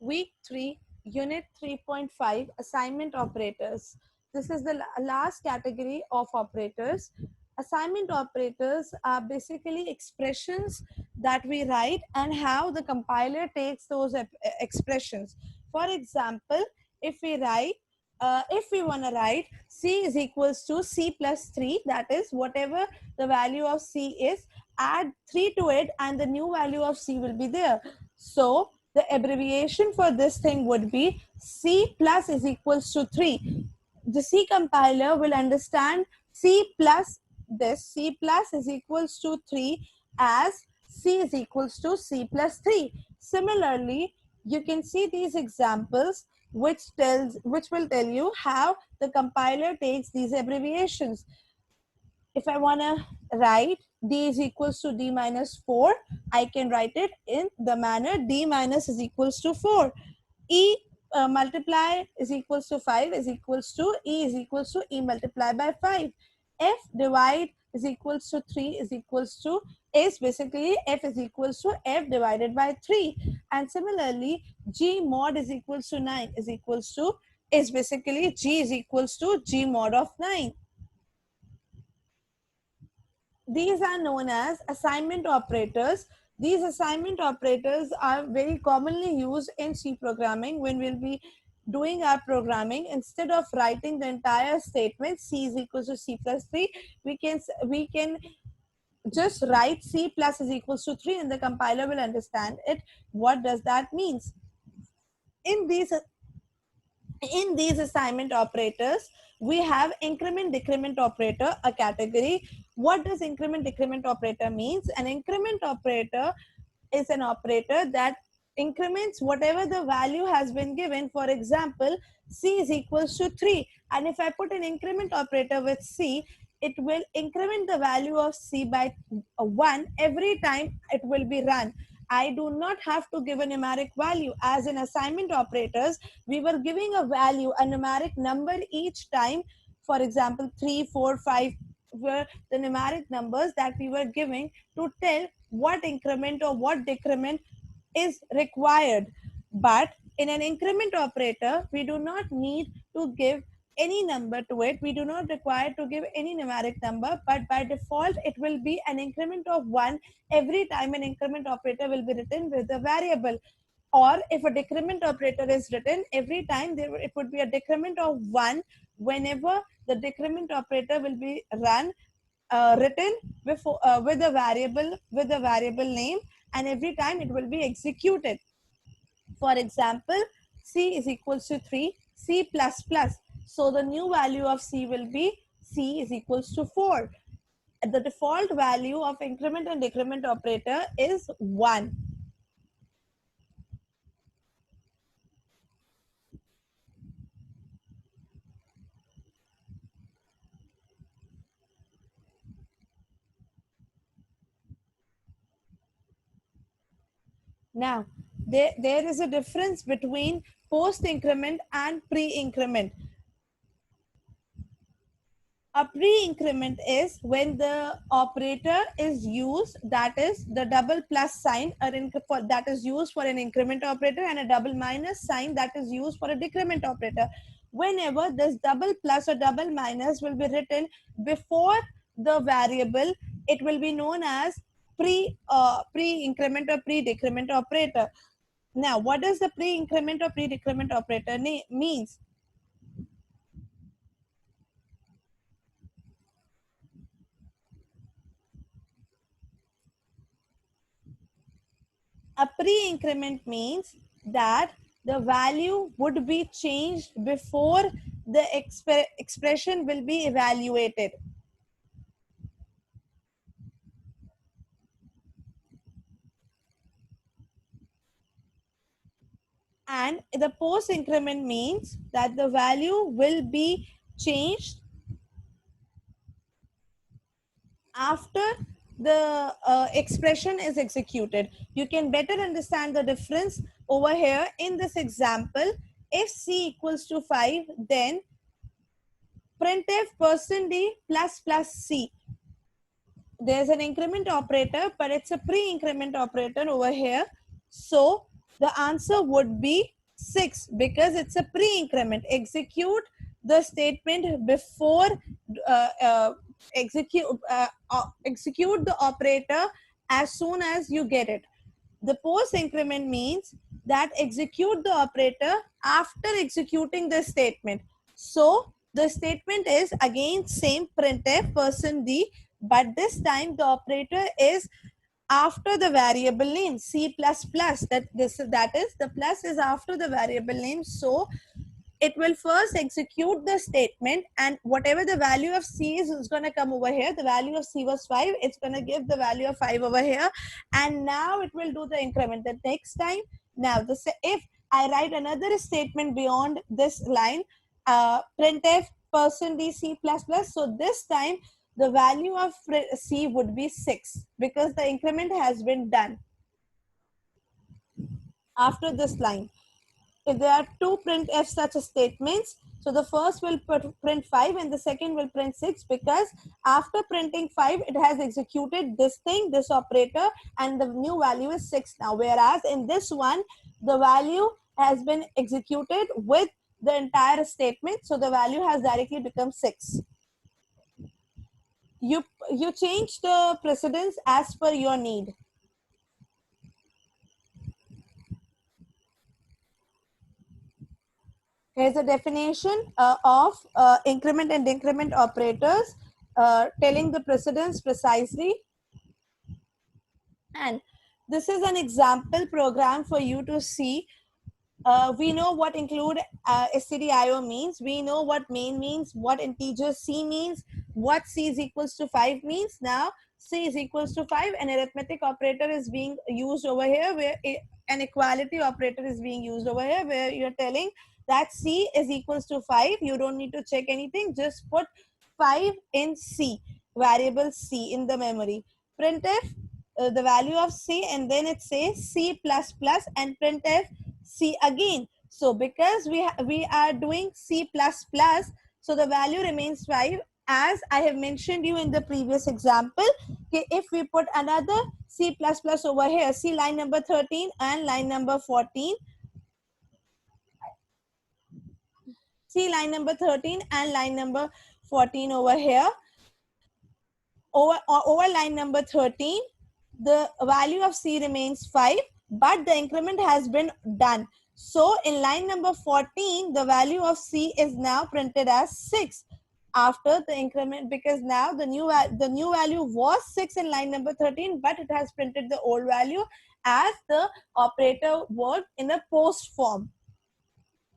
Week 3, Unit 3.5, Assignment Operators. This is the last category of operators. Assignment operators are basically expressions that we write and how the compiler takes those expressions. For example, if we write, if we want to write C is equals to C plus 3, that is whatever the value of C is, add 3 to it and the new value of C will be there. So the abbreviation for this thing would be C plus is equals to 3. The C compiler will understand C plus this, C plus is equals to 3 as C is equals to C plus 3. Similarly, you can see these examples which will tell you how the compiler takes these abbreviations. If I want to write D is equals to D minus 4, I can write it in the manner D minus is equals to 4. E multiply is equals to 5 is equals to E is equals to E multiply by 5. F divide is equals to 3 is equals to is basically F is equals to F divided by 3. And similarly, G mod is equals to 9 is equals to is basically G is equals to G mod of 9. These are known as assignment operators. These assignment operators are very commonly used in C programming when we'll be doing our programming. Instead of writing the entire statement C is equals to C plus 3, we can just write C plus is equals to 3 and the compiler will understand it. What does that means? In these assignment operators, we have increment decrement operator, a category. What does increment decrement operator means? An increment operator is an operator that increments whatever the value has been given. For example, C is equals to 3, and if I put an increment operator with C, it will increment the value of C by 1 every time it will be run. I do not have to give a numeric value. As in assignment operators, we were giving a value, a numeric number each time. For example, 3, 4, 5 were the numeric numbers that we were giving to tell what increment or what decrement is required. But in an increment operator, we do not need to give any number to it. We do not require to give any numeric number, but by default, it will be an increment of 1 every time an increment operator will be written with a variable. Or if a decrement operator is written, every time it would be a decrement of 1 whenever the decrement operator will be written before with a variable name, and every time it will be executed. For example, C is equals to 3, C plus plus. So the new value of C will be C is equals to 4. The default value of increment and decrement operator is 1. Now, there is a difference between post increment and pre-increment. A pre-increment is when the operator is used, that is the double plus sign that is used for an increment operator, and a double minus sign that is used for a decrement operator. Whenever this double plus or double minus will be written before the variable, it will be known as pre-increment or pre-decrement operator. Now, what does the pre-increment or pre-decrement operator means? A pre-increment means that the value would be changed before the expression will be evaluated. And the post increment means that the value will be changed after the expression is executed. You can better understand the difference over here in this example. If C equals to 5, then printf %d plus plus C. There's an increment operator, but it's a pre-increment operator over here. So The answer would be 6 because it's a pre-increment. Execute the statement before uh, uh, execute the operator as soon as you get it. The post increment means that execute the operator after executing the statement. So the statement is again same printf %d, but this time the operator is after the variable name c plus plus. That is the plus is after the variable name. So it will first execute the statement, and whatever the value of c is going to come over here. The value of c was 5, it's going to give the value of 5 over here, and now it will do the increment the next time. Now if I write another statement beyond this line, printf %d c plus plus, so this time the value of c would be 6 because the increment has been done after this line. If there are two printf such statements, so the first will print 5 and the second will print 6, because after printing 5 it has executed this thing, this operator, and the new value is 6 now, whereas in this one the value has been executed with the entire statement, so the value has directly become 6. You change the precedence as per your need. Here's a definition of increment and decrement operators, telling the precedence precisely. And this is an example program for you to see. We know what include stdio means. We know what main means, what integer c means, what c is equals to 5 means. Now c is equals to 5, an arithmetic operator is being used over here, where an equality operator is being used over here, where you're telling that c is equals to 5. You don't need to check anything, just put 5 in c, variable c in the memory. Printf the value of c, and then it says c plus plus, and printf c again. So because we are doing c plus plus, so the value remains 5. As I have mentioned you in the previous example, okay, if we put another c plus plus over here, see line number 13 and line number 14, see line number 13 and line number 14 over here. Over line number 13, the value of c remains 5, but the increment has been done. So in line number 14, the value of c is now printed as 6 after the increment, because now the new value was 6 in line number 13, but it has printed the old value as the operator worked in a post form.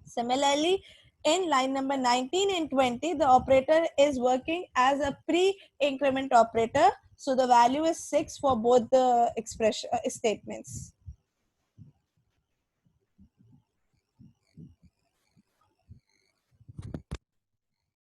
Similarly, in line number 19 and 20, the operator is working as a pre-increment operator. So the value is 6 for both the expression statements.